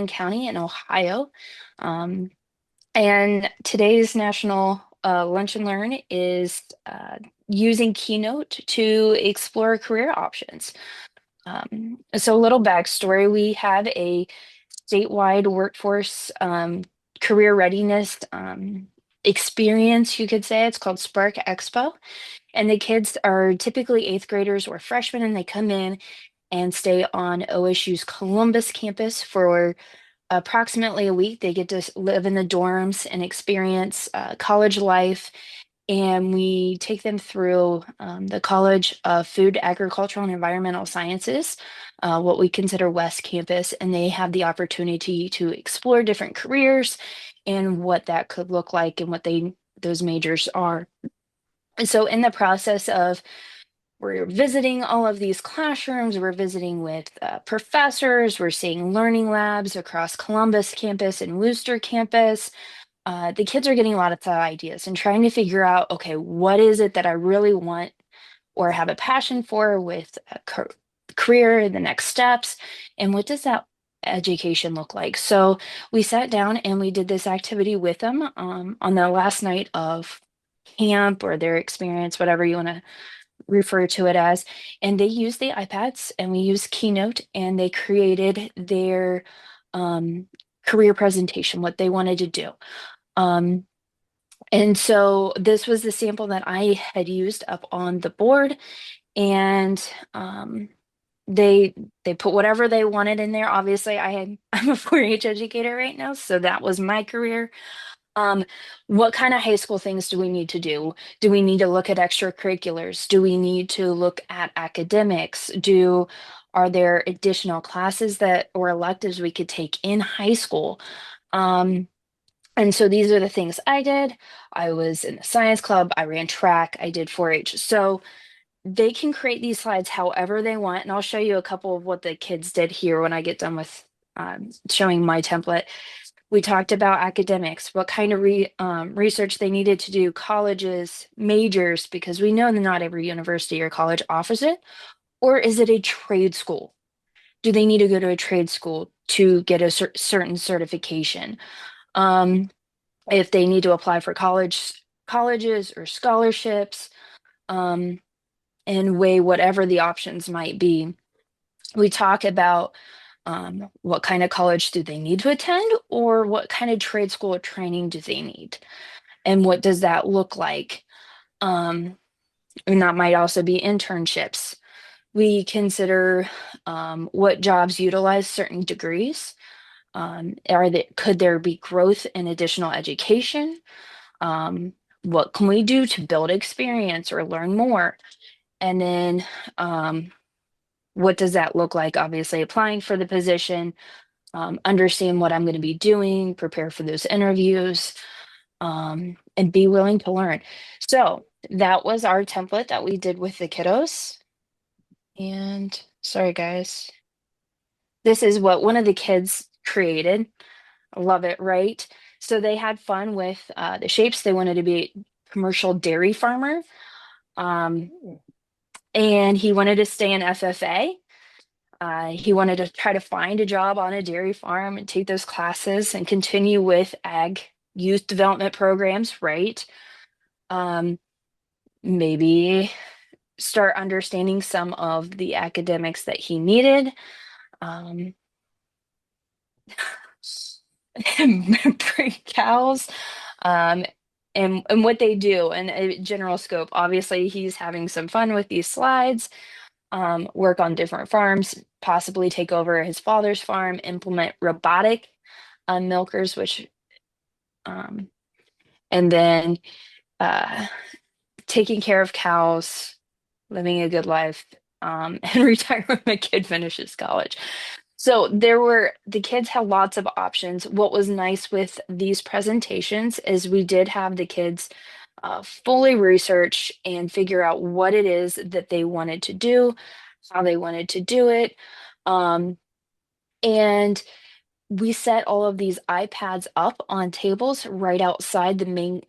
Cleveland County in Ohio. Um, and today's National Lunch and Learn is using Keynote to explore career options. So a little backstory, we have a statewide workforce career readiness experience, you could say. It's called Spark Expo. And the kids are typically eighth graders or freshmen, and they come in and stay on OSU's Columbus campus for approximately a week. They get to live in the dorms and experience college life. And we take them through the College of Food, Agricultural, and Environmental Sciences, what we consider West Campus. And they have the opportunity to explore different careers and what that could look like and what those majors are. And so in the process of we're visiting all of these classrooms, we're visiting with professors, we're seeing learning labs across Columbus campus and Worcester campus. The kids are getting a lot of thought ideas and trying to figure out, okay, what is it that I really want or have a passion for with a career, the next steps, and what does that education look like? So we sat down and we did this activity with them on the last night of camp or their experience, whatever you want to refer to it as. And they used the iPads and we used Keynote and they created their um, career presentation, what they wanted to do. Um, and so this was the sample that I had used up on the board, and they put whatever they wanted in there. Obviously, I'm a 4-H educator right now, so that was my career. Um, what kind of high school things do we need to do? Do we need to look at extracurriculars? Do we need to look at academics? Are there additional classes that or electives we could take in high school? Um, and so these are the things I did. I was in the science club, I ran track, I did 4-H. So they can create these slides however they want. And I'll show you a couple of what the kids did here when I get done with showing my template. We talked about academics, what kind of research they needed to do, colleges, majors, because we know that not every university or college offers it. Or is it a trade school? Do they need to go to a trade school to get a certain certification? Um, if they need to apply for colleges or scholarships, um, and weigh whatever the options might be. We talk about what kind of college do they need to attend, or what kind of trade school training do they need, and what does that look like? And that might also be internships. We consider what jobs utilize certain degrees. Could there be growth in additional education? Um, what can we do to build experience or learn more? And then what does that look like? Obviously, applying for the position, understand what I'm going to be doing, prepare for those interviews, and be willing to learn. So that was our template that we did with the kiddos. And sorry, guys. This is what one of the kids created. I love it, right? So they had fun with the shapes. They wanted to be a commercial dairy farmer. Um, and he wanted to stay in FFA. He wanted to try to find a job on a dairy farm and take those classes and continue with ag youth development programs, right? Um, Maybe start understanding some of the academics that he needed. Um, Bring cows, um, and what they do and a general scope. Obviously, he's having some fun with these slides, work on different farms, possibly take over his father's farm, implement robotic milkers, which, um, and then uh, taking care of cows, living a good life, and retire when my kid finishes college. So the kids had lots of options. What was nice with these presentations is we did have the kids fully research and figure out what it is that they wanted to do, how they wanted to do it. Um, and we set all of these iPads up on tables right outside the main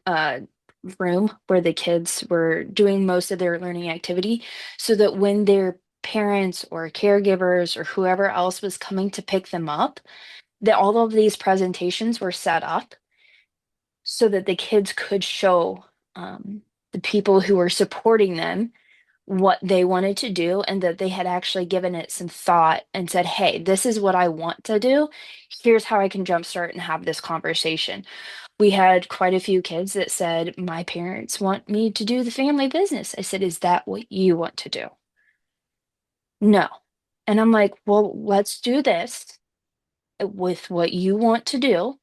room where the kids were doing most of their learning activity, so that when their parents or caregivers or whoever else was coming to pick them up, that all of these presentations were set up so that the kids could show um, the people who were supporting them what they wanted to do and that they had actually given it some thought and said, hey, this is what I want to do. Here's how I can jumpstart and have this conversation. We had quite a few kids that said, my parents want me to do the family business. I said, is that what you want to do? No. And I'm like, well, let's do this with what you want to do.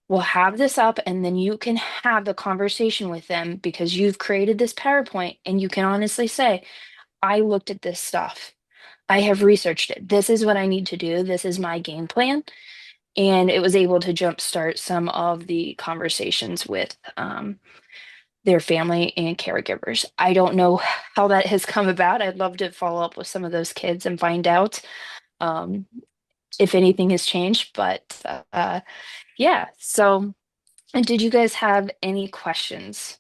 We'll have this up and then you can have the conversation with them because you've created this PowerPoint and you can honestly say, I looked at this stuff. I have researched it. This is what I need to do. This is my game plan. And it was able to jumpstart some of the conversations with their family and caregivers. I don't know how that has come about. I'd love to follow up with some of those kids and find out um, if anything has changed. But yeah, so and did you guys have any questions?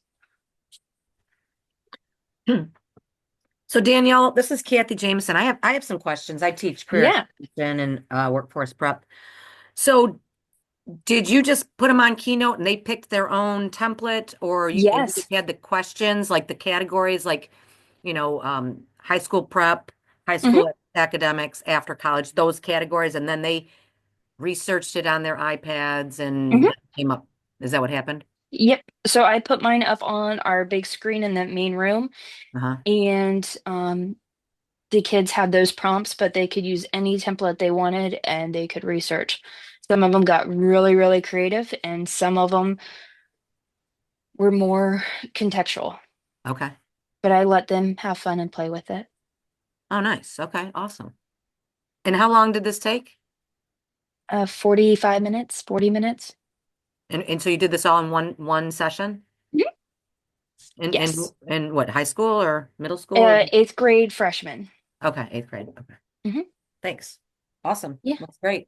So Danielle, this is Kathy Jameson. I have some questions. I teach career Yeah. education and workforce prep. So did you just put them on Keynote and they picked their own template, or you just Yes. had the questions, like the categories, like high school prep, high Hmm. school academics, after college, those categories, and then they researched it on their iPads and Hmm. came up. Is that what happened? Yep. So I put mine up on our big screen in the main room, Uh-huh. and the kids had those prompts, but they could use any template they wanted and they could research. Some of them got really, really creative, and some of them were more contextual, Okay. but I let them have fun and play with it. Oh, nice. Okay, awesome. And how long did this take? 45 minutes, 40 minutes. And so you did this all in one session? Mhm. In Yes. in what, high school or middle school or Eighth grade freshman. okay, eighth grade. Okay. Hmm. Thanks. Awesome. Yeah. That's great.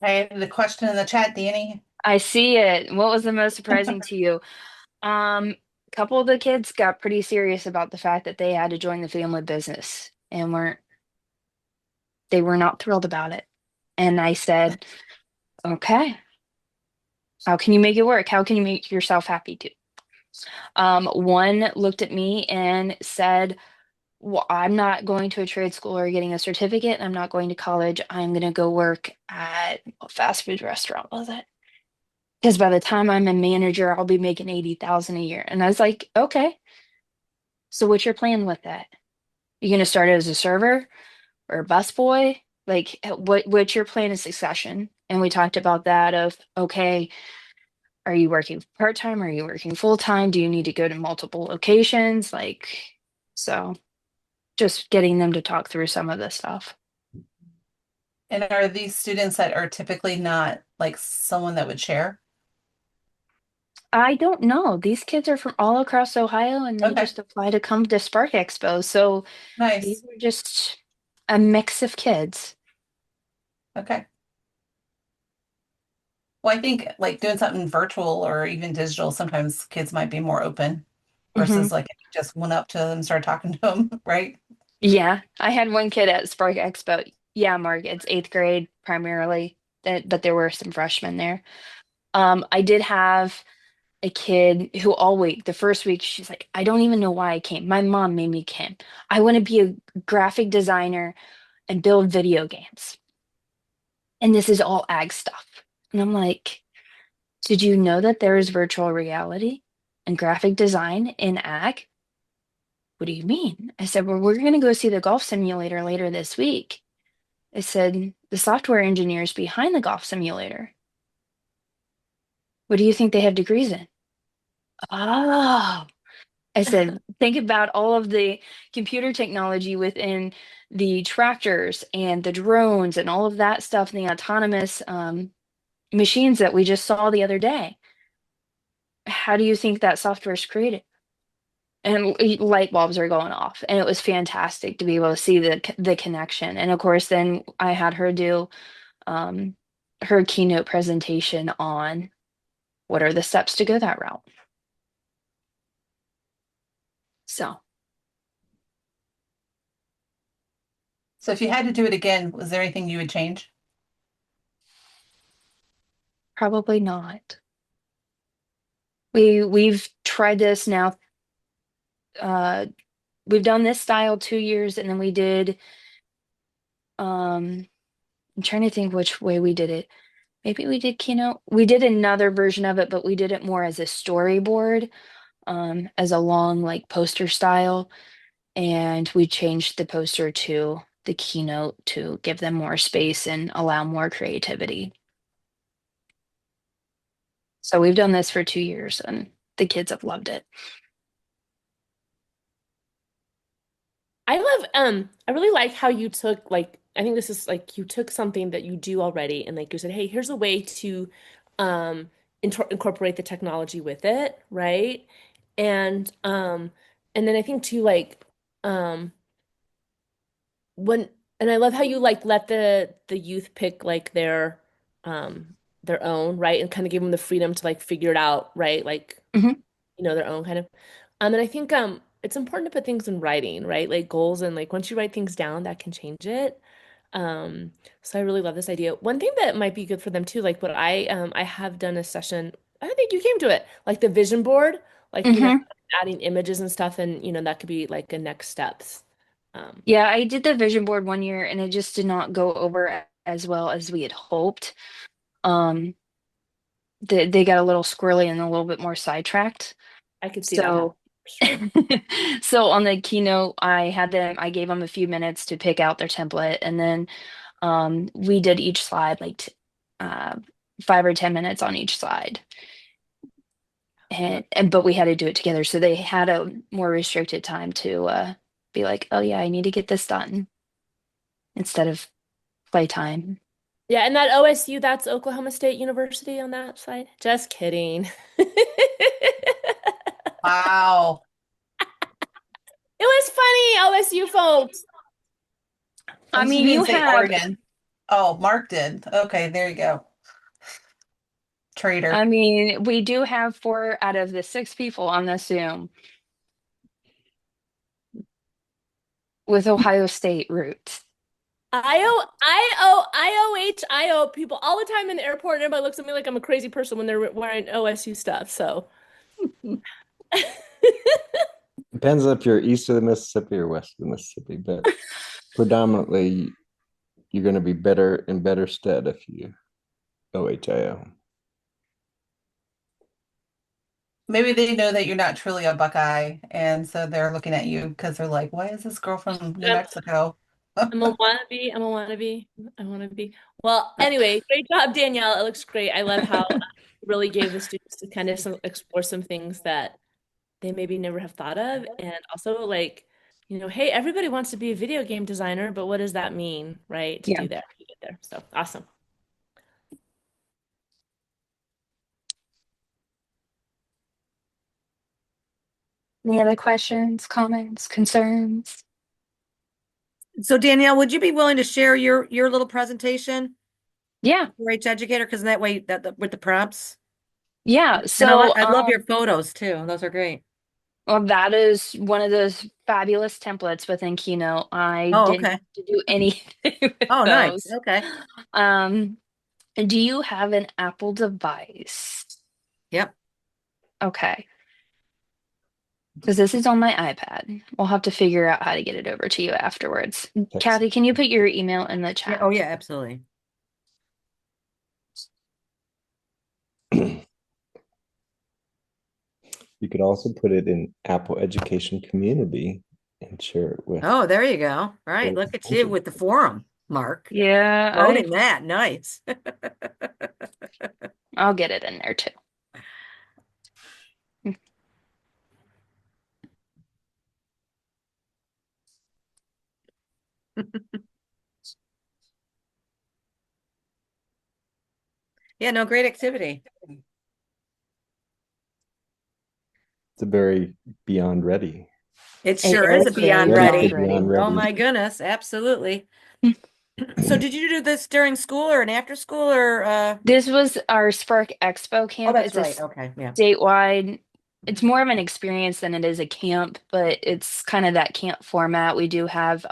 Okay, the question in the chat, Danny. I see it. What was the most surprising to you? A couple of the kids got pretty serious about the fact that they had to join the family business and they were not thrilled about it. And I said, okay, how can you make it work? How can you make yourself happy too? One looked at me and said, well, I'm not going to a trade school or getting a certificate. I'm not going to college. I'm going to go work at a fast food restaurant with it. Because by the time I'm a manager, I'll be making 80,000 a year. And I was like, okay, so what's your plan with that? You going to start as a server or a busboy? Like, what's your plan of succession? And we talked about that of, okay, are you working part-time? Are you working full-time? Do you need to go to multiple locations? Like, so just getting them to talk through some of this stuff. And are these students that are typically not like someone that would share? I don't know. These kids are from all across Ohio and they Okay, just apply to come to Spark Expo. So these nice. are just a mix of kids. Okay. Well, I think like doing something virtual or even digital, sometimes kids might be more open Hmm. versus like if you just went up to them and started talking to them, right? Yeah, I had one kid at Spark Expo. Yeah, Mark, it's eighth grade primarily, but there were some freshmen there. I did have a kid who all week, the first week, she's like, I don't even know why I came. My mom made me come. I want to be a graphic designer and build video games. And this is all ag stuff. And I'm like, did you know that there is virtual reality and graphic design in ag? What do you mean? I said, well, we're going to go see the golf simulator later this week. I said, the software engineers behind the golf simulator. What do you think they have degrees in? Oh, I said, think about all of the computer technology within the tractors and the drones and all of that stuff and the autonomous machines that we just saw the other day. How do you think that software is created? And light bulbs are going off, and it was fantastic to be able to see the connection. And of course, then I had her do um, her keynote presentation on what are the steps to go that route. So, So if you had to do it again, was there anything you would change? Probably not. We've tried this now. Uh, we've done this style 2 years, and then we did. I'm trying to think which way we did it. Maybe we did Keynote. We did another version of it, but we did it more as a storyboard, as a long like poster style, and we changed the poster to the Keynote to give them more space and allow more creativity. So we've done this for 2 years, and the kids have loved it. I really like how you took like I think this is like you took something that you do already and like you said, hey, here's a way to um incorporate the technology with it, right? And and then I think too like um when and I love how you like let the youth pick like their own, right? And kind of give them the freedom to like figure it out, right? Like Mhm. their own kind of. And I think it's important to put things in writing, right? Like goals and like once you write things down, that can change it. So I really love this idea. One thing that might be good for them too, like what I have done a session, I think you came to it, like the vision board, like Mhm. adding images and stuff and that could be like a next steps. Um Yeah, I did the vision board 1 year, and it just did not go over as well as we had hoped. Um, they got a little squirrely and a little bit more sidetracked. I could see that So, happening for sure. so on the Keynote, I gave them a few minutes to pick out their template, and then we did each slide like 5 or 10 minutes on each slide, and but we had to do it together, so they had a more restricted time to be like, oh yeah, I need to get this done instead of playtime. Yeah, and that OSU, that's Oklahoma State University on that side. Just kidding. Wow. It was funny, OSU folks. At I least you mean, didn't you say have, Oregon. Oh, Mark did. Okay, there you go. Traitor. I mean, we do have 4 out of the 6 people on the Zoom with Ohio State roots. IOIO people all the time in the airport, and everybody looks at me like I'm a crazy person when they're wearing OSU stuff. So Depends if you're east of the Mississippi or west of the Mississippi, but predominantly you're going to be better in better stead if you OHIO. Maybe they know that you're not truly a Buckeye, and so they're looking at you because they're like, "Why is this girl from New I'm, Mexico?" I'm a wannabe. I'm a wannabe. I want to be. Well, anyway, great job, Danielle. It looks great. I love how you really gave the students to kind of explore some things that they maybe never have thought of. And also like, hey, everybody wants to be a video game designer, but what does that mean, right? To Yeah. do that, to get there. So awesome. Any other questions, comments, concerns? So Danielle, would you be willing to share your little presentation Yeah. for each educator? Because that way with the prompts. Yeah. And So, I love your photos too. Those are great. well, that is one of those fabulous templates within Keynote. I Oh, didn't okay. have to do anything with Oh, nice. those. Okay. Um, do you have an Apple device? Yep. Okay. Because this is on my iPad. We'll have to figure out how to get it over to you afterwards. Text. Kathy, can you put your email in the Yeah. chat? Oh, yeah, absolutely. You could also put it in Apple Education Community and share it with Oh, there you go. All right. a Look at bunch you of with the forum, Mark. Yeah, Loading that. Nice. I'll get it in there too. Yeah, no, great activity. it's a very beyond ready. It It sure is a is very beyond Ready for beyond ready. ready. beyond Oh ready. my goodness, absolutely. So did you do this during school or an after school or This was our Spark Expo oh, camp. that's It's a right. Okay. Yeah. statewide, it's more of an experience than it is a camp, but it's kind of that camp format. We do have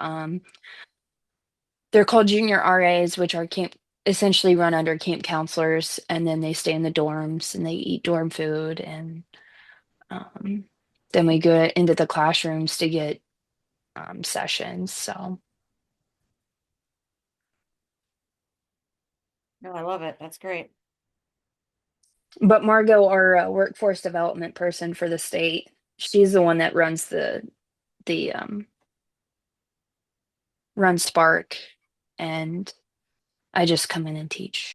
They're called junior RAs, which are camp essentially run under camp counselors, and then they stay in the dorms and they eat dorm food, and um, then we go into the classrooms to get sessions. So, No, I love it. That's great. but Margot, our workforce development person for the state, she's the one that runs the run Spark, and I just come in and teach.